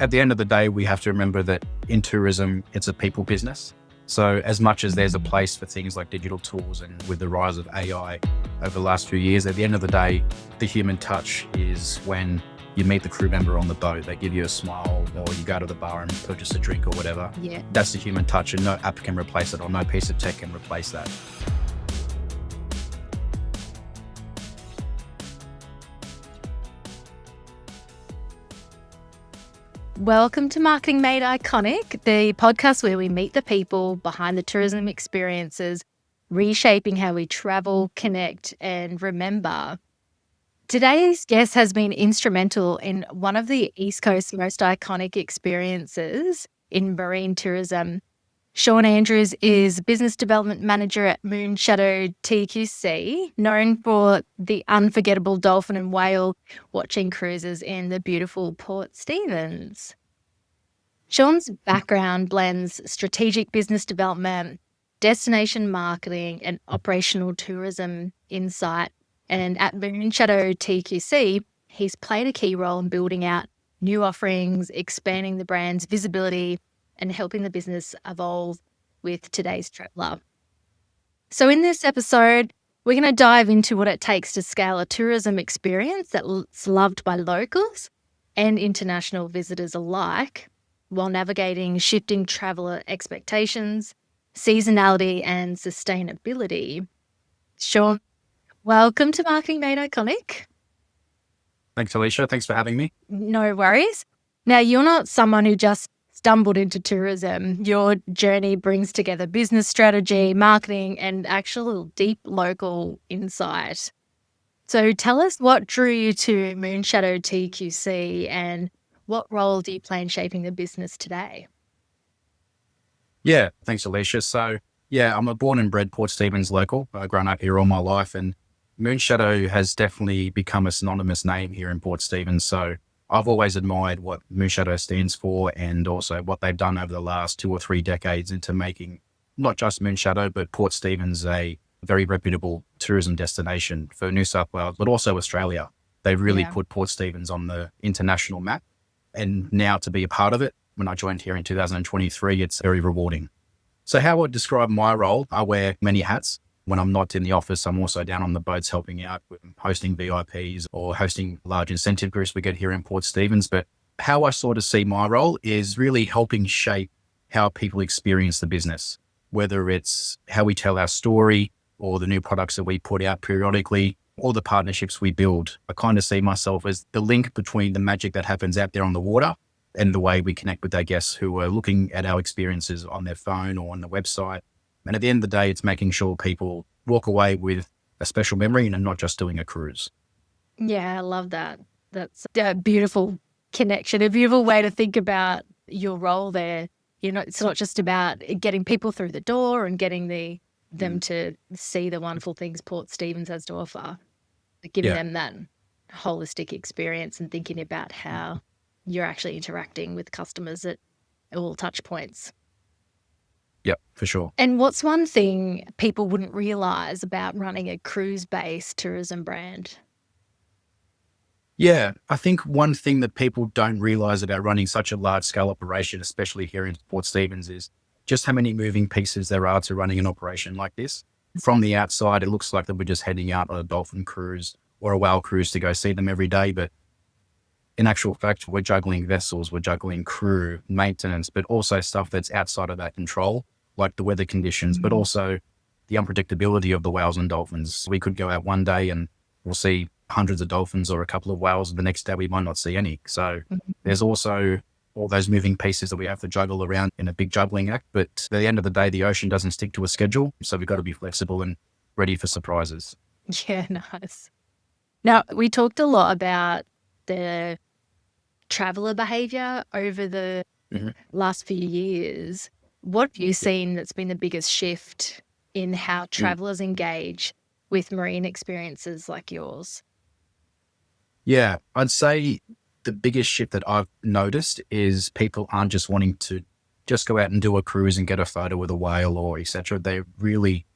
At the end of the day, we have to remember that in tourism, it's a people business. So as much as there's a place for things like digital tools and with the rise of AI over the last few years, at the end of the day, the human touch is when you meet the crew member on the boat, they give you a smile, or you go to the bar and purchase a drink or whatever. Yeah. That's the human touch, and no app can replace it, or no piece of tech can replace that. Welcome to Marketing Made Iconic, the podcast where we meet the people behind the tourism experiences, reshaping how we travel, connect, and remember. Today's guest has been instrumental in one of the East Coast's most iconic experiences in marine tourism. Sean Andrews is Business Development Manager at Moonshadow TQC, known for the unforgettable dolphin and whale watching cruises in the beautiful Port Stephens. Sean's background blends strategic business development, destination marketing, and operational tourism insight. And at Moonshadow TQC, he's played a key role in building out new offerings, expanding the brand's visibility, and helping the business evolve with today's traveller. So in this episode, we're going to dive into what it takes to scale a tourism experience that's loved by locals and international visitors alike, while navigating shifting traveller expectations, seasonality, and sustainability. Sean, welcome to Marketing Made Iconic. Thanks, Alicia. Thanks for having me. No worries. Now, you're not someone who just stumbled into tourism. Your journey brings together business strategy, marketing, and actual deep local insight. So tell us what drew you to Moonshadow TQC and what role do you play in shaping the business today? Yeah, thanks, Alicia. So, I'm a born and bred Port Stephens local. I've grown up here all my life, and Moonshadow has definitely become a synonymous name here in Port Stephens. So I've always admired what Moonshadow stands for, and also what they've done over the last 2 or 3 decades into making not just Moonshadow, but Port Stephens a very reputable tourism destination for New South Wales, but also Australia. They've really put Port Stephens on the international map. And now to be a part of it, when I joined here in 2023, it's very rewarding. So how I would describe my role, I wear many hats. When I'm not in the office, I'm also down on the boats helping out with hosting VIPs or hosting large incentive groups we get here in Port Stephens. But how I sort of see my role is really helping shape how people experience the business, whether it's how we tell our story or the new products that we put out periodically or the partnerships we build. I kind of see myself as the link between the magic that happens out there on the water and the way we connect with our guests who are looking at our experiences on their phone or on the website. And at the end of the day, it's making sure people walk away with a special memory and not just doing a cruise. Yeah, I love that. That's a beautiful connection, a beautiful way to think about your role there. You know, it's not just about getting people through the door and getting them to see the wonderful things Port Stephens has to offer, but giving them that holistic experience and thinking about how you're actually interacting with customers at all touch points. Yep, for sure. And what's one thing people wouldn't realise about running a cruise-based tourism brand? Yeah, I think one thing that people don't realise about running such a large-scale operation, especially here in Port Stephens, is just how many moving pieces there are to running an operation like this. From the outside, it looks like that we're just heading out on a dolphin cruise or a whale cruise to go see them every day. But in actual fact, we're juggling vessels, we're juggling crew, maintenance, but also stuff that's outside of our control, like the weather conditions, but also the unpredictability of the whales and dolphins. We could go out one day and we'll see hundreds of dolphins or a couple of whales, and the next day we might not see any. So there's also all those moving pieces that we have to juggle around in a big juggling act. But at the end of the day, the ocean doesn't stick to a schedule. So we've got to be flexible and ready for surprises. Yeah, nice. Now, we talked a lot about the traveller behaviour over the last few years. What have you seen that's been the biggest shift in how travellers engage with marine experiences like yours? Yeah, I'd say the biggest shift that I've noticed is people aren't just wanting to just go out and do a cruise and get a photo with a whale or etc. They're really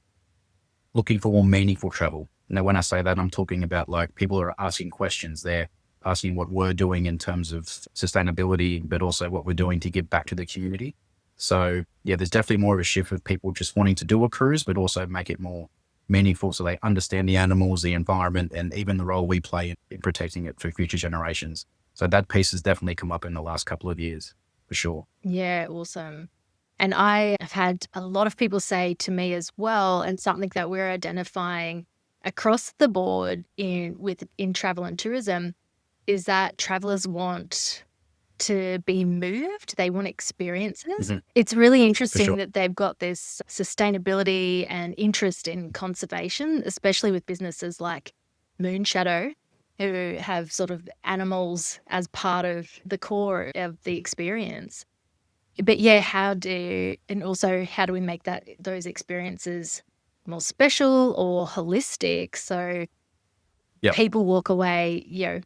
looking for more meaningful travel. Now, when I say that, I'm talking about like people are asking questions. They're asking what we're doing in terms of sustainability, but also what we're doing to give back to the community. So yeah, there's definitely more of a shift of people just wanting to do a cruise, but also make it more meaningful so they understand the animals, the environment, and even the role we play in protecting it for future generations. So that piece has definitely come up in the last couple of years, for sure. Yeah, awesome. And I have had a lot of people say to me as well, and something that we're identifying across the board in travel and tourism is that travelers want to be moved. They want experiences. Mhm. It's really For interesting sure. that they've got this sustainability and interest in conservation, especially with businesses like Moonshadow, who have sort of animals as part of the core of the experience. But yeah, and also how do we make those experiences more special or holistic so Yep. people walk away, yeah,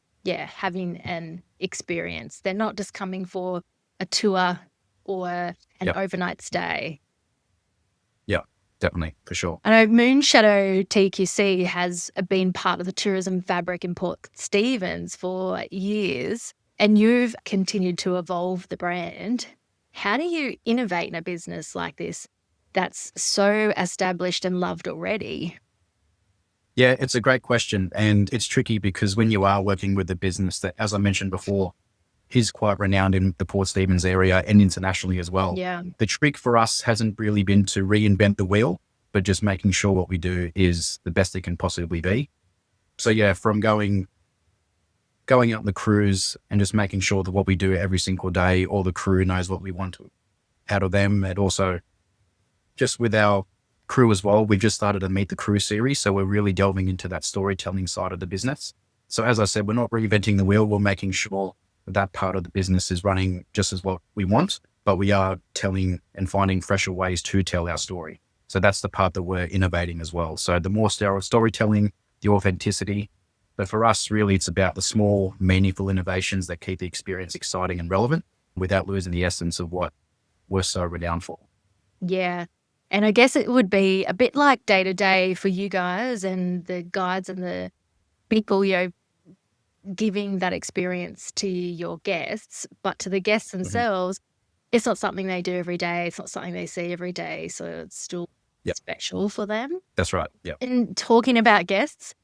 having an experience. They're not just coming for a tour or an Yep. overnight stay. Yep. Definitely. For sure. I know Moonshadow TQC has been part of the tourism fabric in Port Stephens for years, and you've continued to evolve the brand. How do you innovate in a business like this that's so established and loved already? Yeah, it's a great question. And it's tricky because when you are working with a business that, as I mentioned before, is quite renowned in the Port Stephens area and internationally as well, Yeah. the trick for us hasn't really been to reinvent the wheel, but just making sure what we do is the best it can possibly be. So yeah, from going out on the cruise and just making sure that what we do every single day, all the crew knows what we want out of them. And also just with our crew as well, we've just started a Meet the Crew series. So we're really delving into that storytelling side of the business. So as I said, we're not reinventing the wheel. We're making sure that part of the business is running just as what we want, but we are telling and finding fresher ways to tell our story. So that's the part that we're innovating as well. So the more storytelling, the authenticity. But for us, really, it's about the small, meaningful innovations that keep the experience exciting and relevant without losing the essence of what we're so renowned for. Yeah. And I guess it would be a bit like day to day for you guys and the guides and the people, giving that experience to your guests, but to the guests Mhm. themselves, it's not something they do every day. It's not something they see every day. So it's still Yep, special for them. that's right. Yep. And talking about guests,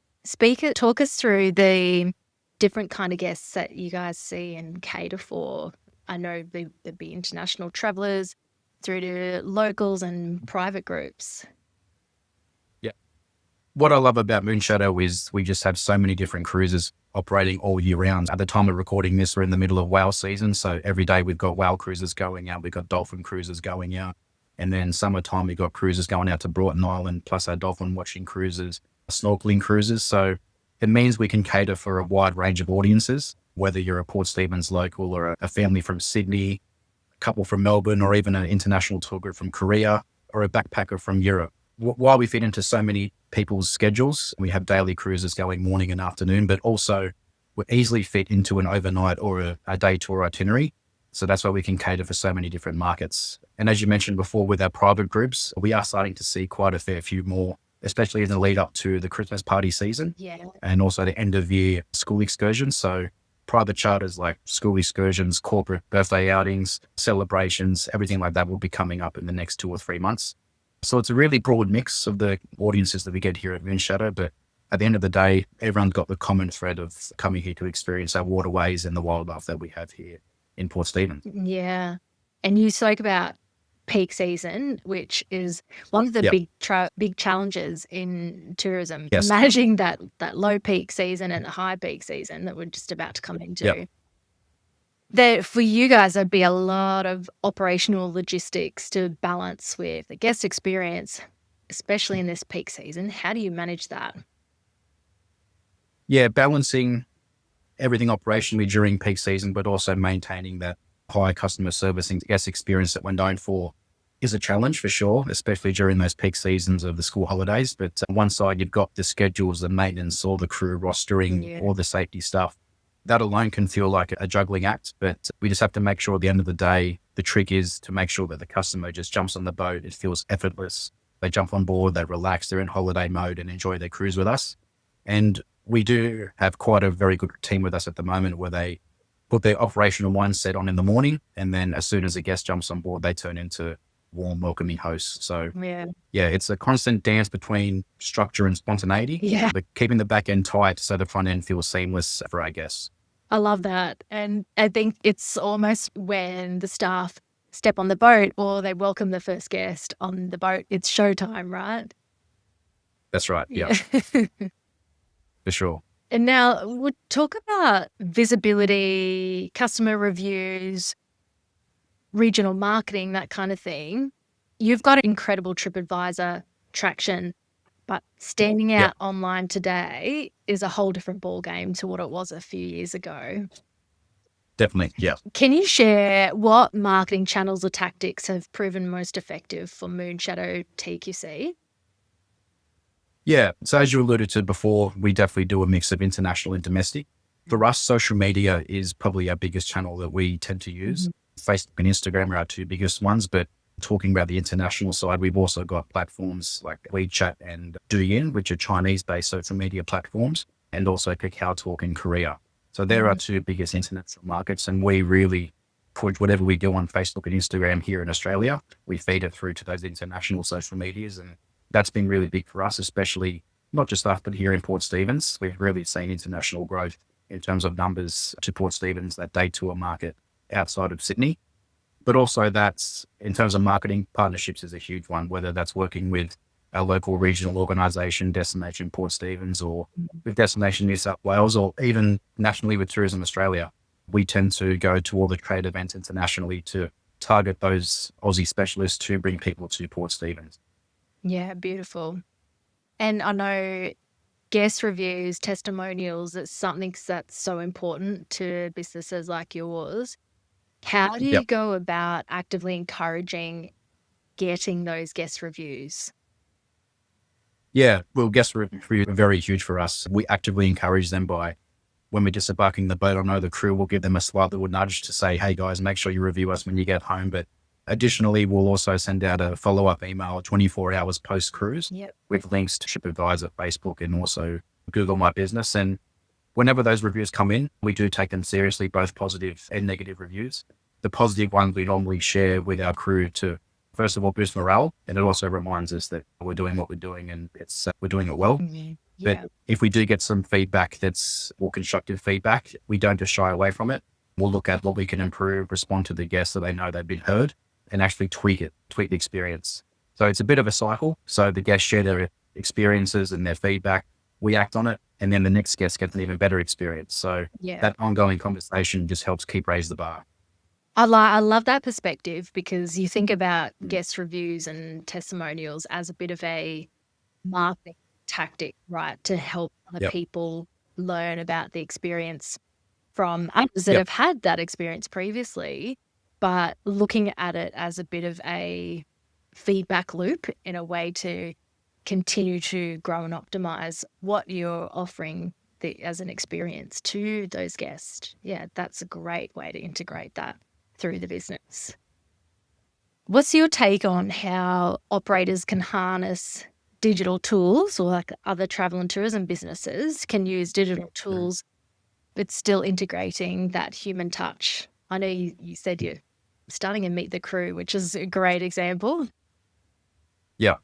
talk us through the different kind of guests that you guys see and cater for. I know there'd be international travelers through to locals and private groups. Yep. What I love about Moonshadow is we just have so many different cruises operating all year round. At the time of recording this, we're in the middle of whale season. So every day we've got whale cruises going out. We've got dolphin cruises going out. And then summertime, we've got cruises going out to Broughton Island, plus our dolphin watching cruises, snorkeling cruises. So it means we can cater for a wide range of audiences, whether you're a Port Stephens local or a family from Sydney, a couple from Melbourne, or even an international tour group from Korea or a backpacker from Europe. While we fit into so many people's schedules, we have daily cruises going morning and afternoon, but also we easily fit into an overnight or a day tour itinerary. So that's why we can cater for so many different markets. And as you mentioned before, with our private groups, we are starting to see quite a fair few more, especially in the lead up to the Christmas party season Yeah. and also the end of year school excursions. So private charters like school excursions, corporate birthday outings, celebrations, everything like that will be coming up in the next 2 or 3 months. So it's a really broad mix of the audiences that we get here at Moonshadow. But at the end of the day, everyone's got the common thread of coming here to experience our waterways and the wildlife that we have here in Port Stephens. Yeah. And you spoke about peak season, which is one of the Yep. big challenges in tourism, Yes. managing that low peak season and high peak season that we're just about to come into. Yep. There, for you guys, there'd be a lot of operational logistics to balance with the guest experience, especially in this peak season. How do you manage that? Yeah, balancing everything operationally during peak season, but also maintaining that high customer service and guest experience that we're known for is a challenge for sure, especially during those peak seasons of the school holidays. But on one side, you've got the schedules, the maintenance, all the crew rostering, Yeah. all the safety stuff. That alone can feel like a juggling act, but we just have to make sure at the end of the day, the trick is to make sure that the customer just jumps on the boat. It feels effortless. They jump on board, they relax, they're in holiday mode and enjoy their cruise with us. And we do have quite a very good team with us at the moment where they put their operational mindset on in the morning. And then as soon as a guest jumps on board, they turn into warm, welcoming hosts. So Yeah. yeah, it's a constant dance between structure and spontaneity, Yeah. but keeping the back end tight so the front end feels seamless for our guests. I love that. And I think it's almost when the staff step on the boat or they welcome the first guest on the boat, it's showtime, right? That's right. Yeah, for sure. And now we'll talk about visibility, customer reviews, regional marketing, that kind of thing. You've got incredible TripAdvisor traction, but standing Yeah, out online today is a whole different ballgame to what it was a few years ago. definitely. Yeah. Can you share what marketing channels or tactics have proven most effective for Moonshadow TQC? Yeah. So as you alluded to before, we definitely do a mix of international and domestic. For us, social media is probably our biggest channel that we tend to use. Facebook and Instagram are our two biggest ones, but talking about the international side, we've also got platforms like WeChat and Douyin, which are Chinese-based social media platforms, and also Kakao Talk in Korea. So they're our two biggest international markets, and we really push whatever we do on Facebook and Instagram here in Australia. We feed it through to those international social medias, and that's been really big for us, especially not just us, but here in Port Stephens. We've really seen international growth in terms of numbers to Port Stephens, that day tour market outside of Sydney. But also that's in terms of marketing, partnerships is a huge one, whether that's working with a local regional organisation, Destination Port Stephens, or with Destination New South Wales, or even nationally with Tourism Australia. We tend to go to all the trade events internationally to target those Aussie specialists to bring people to Port Stephens. Yeah, beautiful. And I know guest reviews, testimonials, it's something that's so important to businesses like yours. How do you Yep. go about actively encouraging getting those guest reviews? Yeah, well, guest reviews are very huge for us. We actively encourage them by when we're disembarking the boat. I know the crew will give them a slight little nudge to say, hey guys, make sure you review us when you get home. But additionally, we'll also send out a follow-up email 24 hours post-cruise Yep. with links to TripAdvisor, Facebook, and also Google My Business. And whenever those reviews come in, we do take them seriously, both positive and negative reviews. The positive ones we normally share with our crew to, first of all, boost morale. And it also reminds us that we're doing what we're doing and we're doing it well. Yeah. But if we do get some feedback that's more constructive feedback, we don't just shy away from it. We'll look at what we can improve, respond to the guests so they know they've been heard, and actually tweak the experience. So it's a bit of a cycle. So the guests share their experiences and their feedback, we act on it, and then the next guest gets an even better experience. So Yeah. that ongoing conversation just helps keep raise the bar. I love that perspective because you think about guest reviews and testimonials as a bit of a marketing tactic, right? To help other Yep. people learn about the experience from others that Yep. have had that experience previously, but looking at it as a bit of a feedback loop in a way to continue to grow and optimize what you're offering as an experience to those guests. Yeah, that's a great way to integrate that through the business. What's your take on how operators can harness digital tools or like other travel and tourism businesses can use digital tools, but still integrating that human touch? I know you said you're starting to meet the crew, which is a great example. Yeah.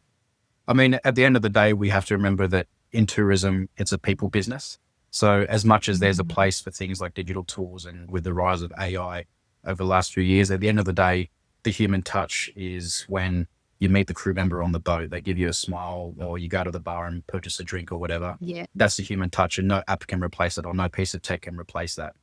I mean, at the end of the day, we have to remember that in tourism, it's a people business. So as much as there's a place for things like digital tools and with the rise of AI over the last few years, at the end of the day, the human touch is when you meet the crew member on the boat, they give you a smile, or you go to the bar and purchase a drink or whatever. Yeah. That's the human touch, and no app can replace it, or no piece of tech can replace that.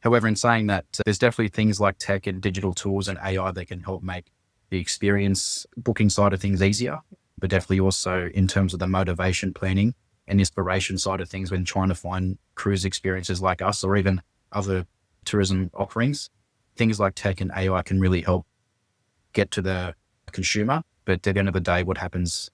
However, in saying that, there's definitely things like tech and digital tools and AI that can help make the experience booking side of things easier, but definitely also in terms of the motivation planning and inspiration side of things when trying to find cruise experiences like us or even other tourism offerings. Things like tech and AI can really help get to the consumer. But at the end of the day, what happens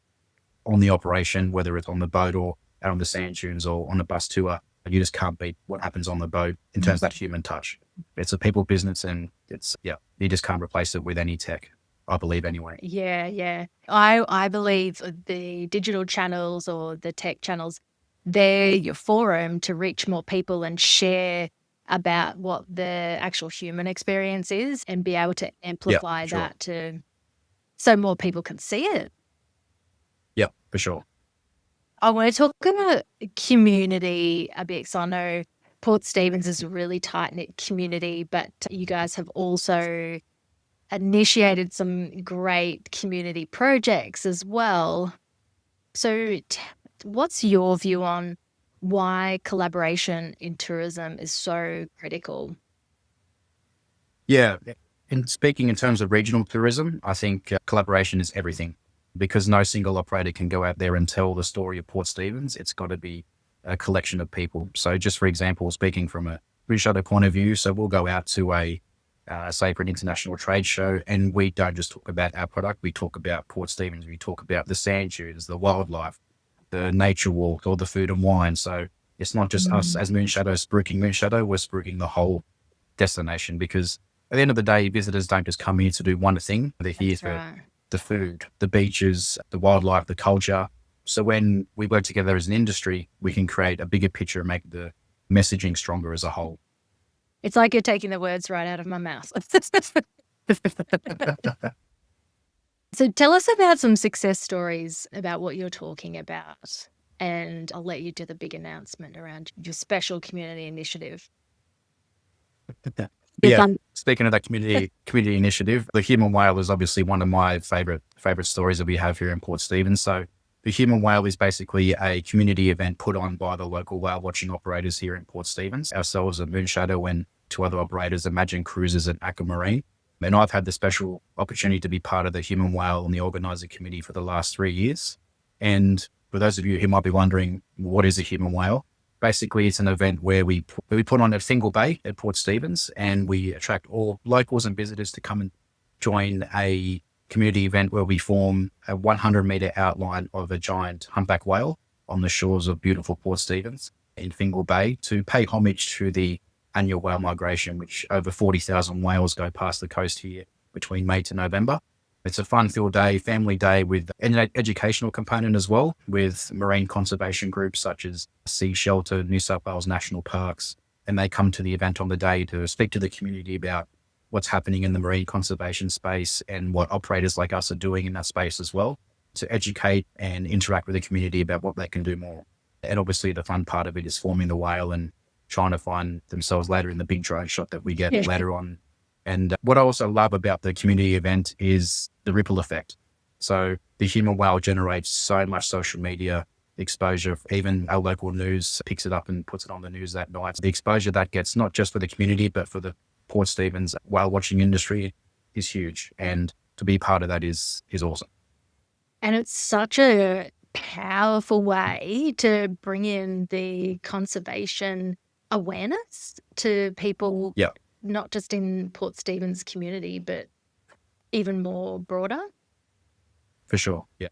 on the operation, whether it's on the boat or out on the sand dunes or on a bus tour, you just can't beat what happens on the boat in terms of that human touch. It's a people business, and you just can't replace it with any tech, I believe anyway. Yeah. I believe the digital channels or the tech channels they're your forum to reach more people and share about what the actual human experience is and be able to Yeah, amplify sure. that so more people can see it. Yeah, for sure. I want to talk about community a bit because I know Port Stephens is a really tight-knit community, but you guys have also initiated some great community projects as well. So what's your view on why collaboration in tourism is so critical? Yeah. In speaking in terms of regional tourism, I think collaboration is everything because no single operator can go out there and tell the story of Port Stephens. It's got to be a collection of people. So just for example, speaking from a Moonshadow point of view, so we'll go out to say for an international trade show and we don't just talk about our product. We talk about Port Stephens. We talk about the sand dunes, the wildlife, the nature walk, or the food and wine. So it's not just us as Moonshadow spruiking Moonshadow, we're spruiking the whole destination because at the end of the day, visitors don't just come here to do one thing. They're here That's for right. the food, the beaches, the wildlife, the culture. So when we work together as an industry, we can create a bigger picture and make the messaging stronger as a whole. It's like you're taking the words right out of my mouth. So tell us about some success stories about what you're talking about, and I'll let you do the big announcement around your special community initiative. But It's yeah, on. speaking of that community initiative, the human whale is obviously one of my favorite stories that we have here in Port Stephens. So the human whale is basically a community event put on by the local whale watching operators here in Port Stephens, ourselves at Moonshadow and two other operators, Imagine Cruises and Aqua Marine. And I've had the special opportunity to be part of the human whale and the organizer committee for the last 3 years. And for those of you who might be wondering, what is a human whale? Basically, it's an event where we put on a single bay at Port Stephens and we attract all locals and visitors to come and join a community event where we form a 100-meter outline of a giant humpback whale on the shores of beautiful Port Stephens in Fingal Bay to pay homage to the annual whale migration, which over 40,000 whales go past the coast here between May to November. It's a fun-filled day, family day with an educational component as well, with marine conservation groups such as Sea Shelter, New South Wales National Parks, and they come to the event on the day to speak to the community about what's happening in the marine conservation space and what operators like us are doing in that space as well, to educate and interact with the community about what they can do more. And obviously the fun part of it is forming the whale and trying to find themselves later in the big drone shot that we get later on. And what I also love about the community event is the ripple effect. So the human whale generates so much social media exposure. Even our local news picks it up and puts it on the news that night. The exposure that gets not just for the community, but for the Port Stephens whale watching industry is huge. And to be part of that is awesome. And it's such a powerful way to bring in the conservation awareness to people, Yeah, not just in Port Stephens community, but even more broader. for sure. Yeah.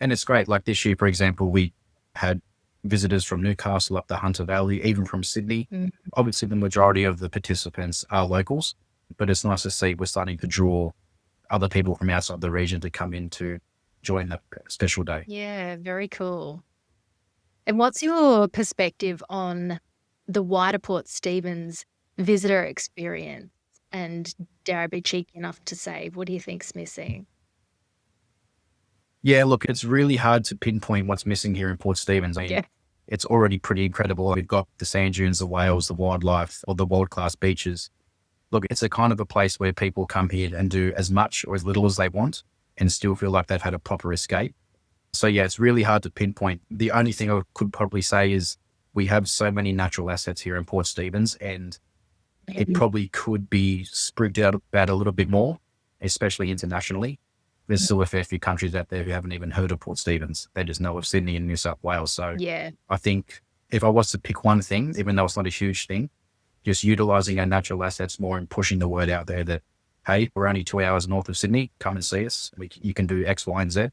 And it's great. Like this year, for example, we had visitors from Newcastle up the Hunter Valley, even from Sydney. Obviously, the majority of the participants are locals, but it's nice to see we're starting to draw other people from outside the region to come in to join that special day. Yeah, very cool. And what's your perspective on the wider Port Stephens visitor experience? And dare I be cheeky enough to say, what do you think's missing? Yeah, look, it's really hard to pinpoint what's missing here in Port Stephens. I mean, Yeah. it's already pretty incredible. We've got the sand dunes, the whales, the wildlife, or the world-class beaches. Look, it's a kind of a place where people come here and do as much or as little as they want and still feel like they've had a proper escape. So yeah, it's really hard to pinpoint. The only thing I could probably say is we have so many natural assets here in Port Stephens and it probably could be sprigged out about a little bit more, especially internationally. There's still a fair few countries out there who haven't even heard of Port Stephens. They just know of Sydney and New South Wales. So Yeah. I think if I was to pick one thing, even though it's not a huge thing, just utilizing our natural assets more and pushing the word out there that, hey, we're only 2 hours north of Sydney. Come and see us. You can do X, Y, and Z.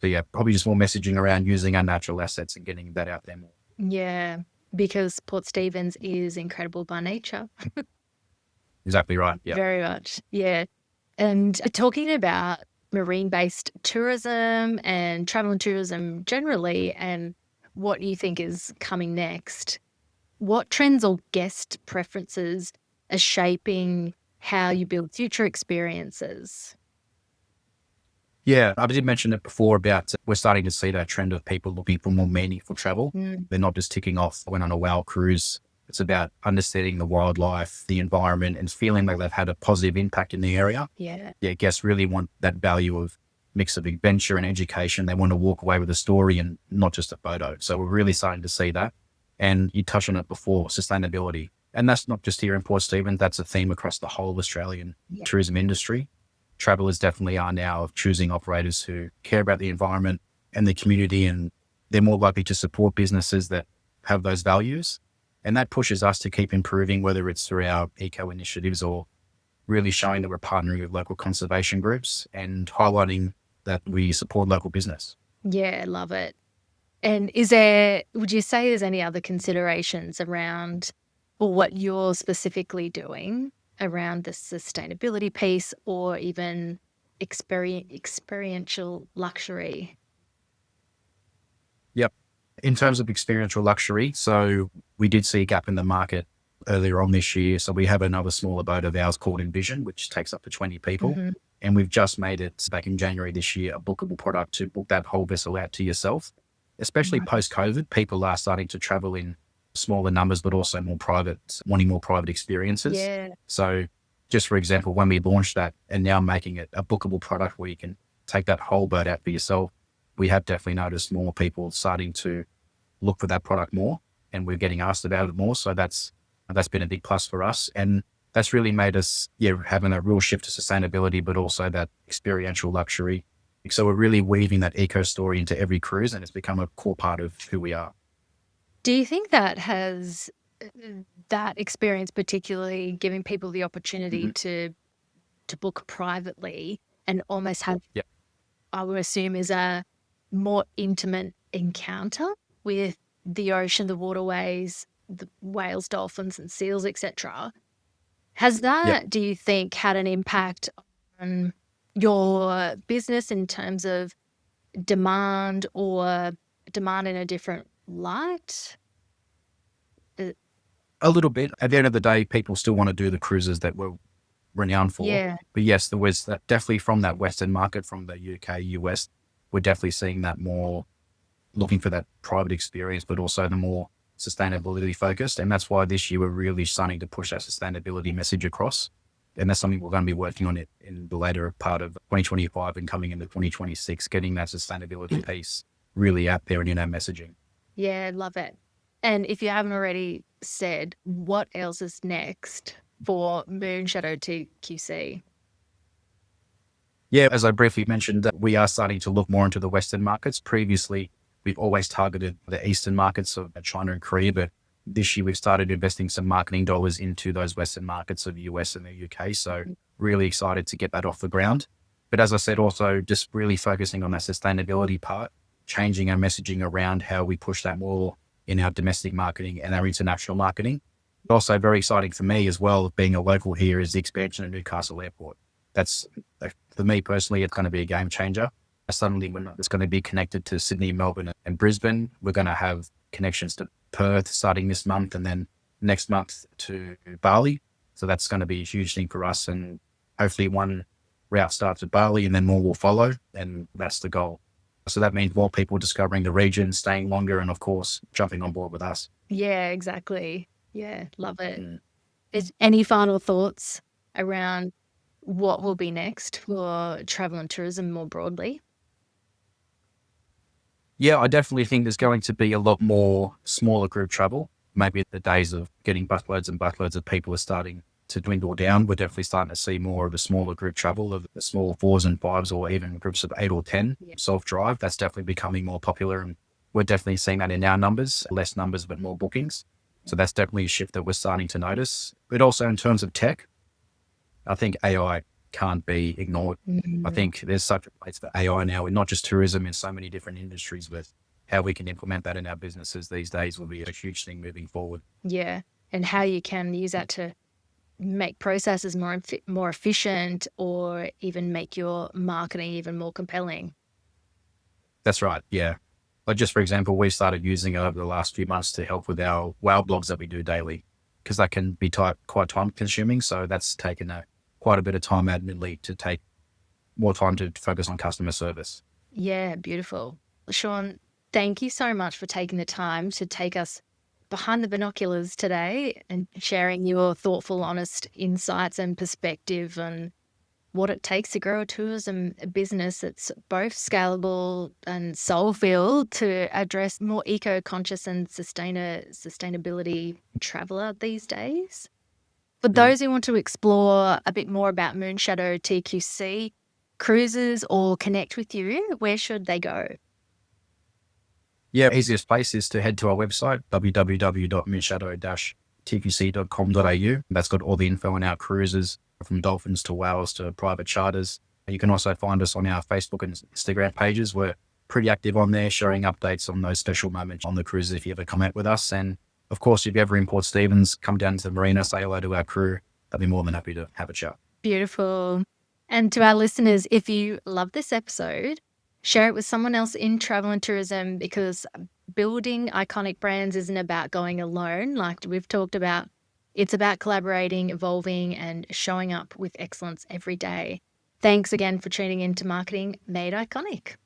So yeah, probably just more messaging around using our natural assets and getting that out there more. Yeah, because Port Stephens is incredible by nature. Exactly right. Yeah. Very much. Yeah. And talking about marine-based tourism and travel and tourism generally, and what you think is coming next, what trends or guest preferences are shaping how you build future experiences? Yeah, I did mention it before about we're starting to see that trend of people looking for more meaningful travel. Mm, They're not just ticking off went on a wow cruise. It's about understanding the wildlife, the environment, and feeling like they've had a positive impact in the area. yeah. Yeah, guests really want that value of mix of adventure and education. They want to walk away with a story and not just a photo. So we're really starting to see that. And you touched on it before, sustainability. And that's not just here in Port Stephens, that's a theme across the whole Australian Yeah. tourism industry. Travelers definitely are now choosing operators who care about the environment and the community, and they're more likely to support businesses that have those values. And that pushes us to keep improving, whether it's through our eco initiatives or really showing that we're partnering with local conservation groups and highlighting that we support local business. Yeah, love it. And would you say there's any other considerations around or what you're specifically doing around the sustainability piece or even experiential luxury? Yep. In terms of experiential luxury, so we did see a gap in the market earlier on this year. So we have another smaller boat of ours called Envision, which takes up to 20 people. Hmm. And we've just made it back in January this year, a bookable product to book that whole vessel out to yourself. Especially post COVID, people are starting to travel in smaller numbers, but also more private, wanting more private experiences. Yeah. So just for example, when we launched that and now making it a bookable product where you can take that whole boat out for yourself, we have definitely noticed more people starting to look for that product more, and we're getting asked about it more. So that's been a big plus for us. And that's really made us, having a real shift to sustainability, but also that experiential luxury. So we're really weaving that eco story into every cruise, and it's become a core part of who we are. Do you think that has uh, that experience particularly giving people the opportunity Hmm. to book privately and almost have, Yeah. I would assume, is a more intimate encounter with the ocean, the waterways, the whales, dolphins, and seals, etc.? Has Yeah. that, do you think, had an impact on your business in terms of demand or demand in a different light? Uh, A little bit. At the end of the day, people still want to do the cruises that we're renowned for. yeah. But yes, there was that definitely from that Western market, from the UK, US, we're definitely seeing that more looking for that private experience, but also the more sustainability focused. And that's why this year we're really starting to push that sustainability message across. And that's something we're going to be working on it in the later part of 2025 and coming into 2026, getting that sustainability piece really out there and in our messaging. Yeah, love it. And if you haven't already said, what else is next for Moonshadow TQC? Yeah, as I briefly mentioned, we are starting to look more into the Western markets. Previously, we've always targeted the Eastern markets of China and Korea, but this year we've started investing some marketing dollars into those Western markets of the US and the UK. So really excited to get that off the ground. But as I said, also just really focusing on that sustainability part, changing our messaging around how we push that more in our domestic marketing and our international marketing. Also very exciting for me as well, being a local here, is the expansion of Newcastle Airport. That's, for me personally, it's going to be a game changer. Suddenly, it's going to be connected to Sydney, Melbourne, and Brisbane. We're going to have connections to Perth starting this month, and then next month to Bali. So that's going to be a huge thing for us. And hopefully one route starts at Bali and then more will follow. And that's the goal. So that means more people discovering the region, staying longer, and of course, jumping on board with us. Yeah, exactly. Yeah, love it. Mm. Is any final thoughts around what will be next for travel and tourism more broadly? Yeah, I definitely think there's going to be a lot more smaller group travel. Maybe the days of getting busloads and busloads of people are starting to dwindle down. We're definitely starting to see more of the smaller group travel, of the small fours and fives, or even groups of 8 or 10 Yeah. self-drive. That's definitely becoming more popular. And we're definitely seeing that in our numbers, less numbers, but more bookings. So that's definitely a shift that we're starting to notice. But also in terms of tech, I think AI can't be ignored. I Mm. think there's such a place for AI now, in not just tourism, in so many different industries, but how we can implement that in our businesses these days will be a huge thing moving forward. Yeah. And how you can use that to make processes more efficient or even make your marketing even more compelling. That's right. Yeah. Like just for example, we started using it over the last few months to help with our WoW blogs that we do daily, because that can be quite time consuming. So that's taken quite a bit of time adminly to take more time to focus on customer service. Yeah, beautiful. Sean, thank you so much for taking the time to take us behind the binoculars today and sharing your thoughtful, honest insights and perspective on what it takes to grow a tourism business that's both scalable and soul-filled to address more eco-conscious and sustainability traveller these days. For those who want to explore a bit more about Moonshadow TQC, cruises, or connect with you, where should they go? Yeah, easiest place is to head to our website, www.moonshadow-tqc.com.au. That's got all the info on our cruises, from dolphins to whales to private charters. You can also find us on our Facebook and Instagram pages. We're pretty active on there, sharing updates on those special moments on the cruises if you ever come out with us. And of course, if you're ever in Port Stephens, come down to the marina, say hello to our crew. They'll be more than happy to have a chat. Beautiful. And to our listeners, if you love this episode, share it with someone else in travel and tourism, because building iconic brands isn't about going alone, like we've talked about. It's about collaborating, evolving, and showing up with excellence every day. Thanks again for tuning in to Marketing Made Iconic.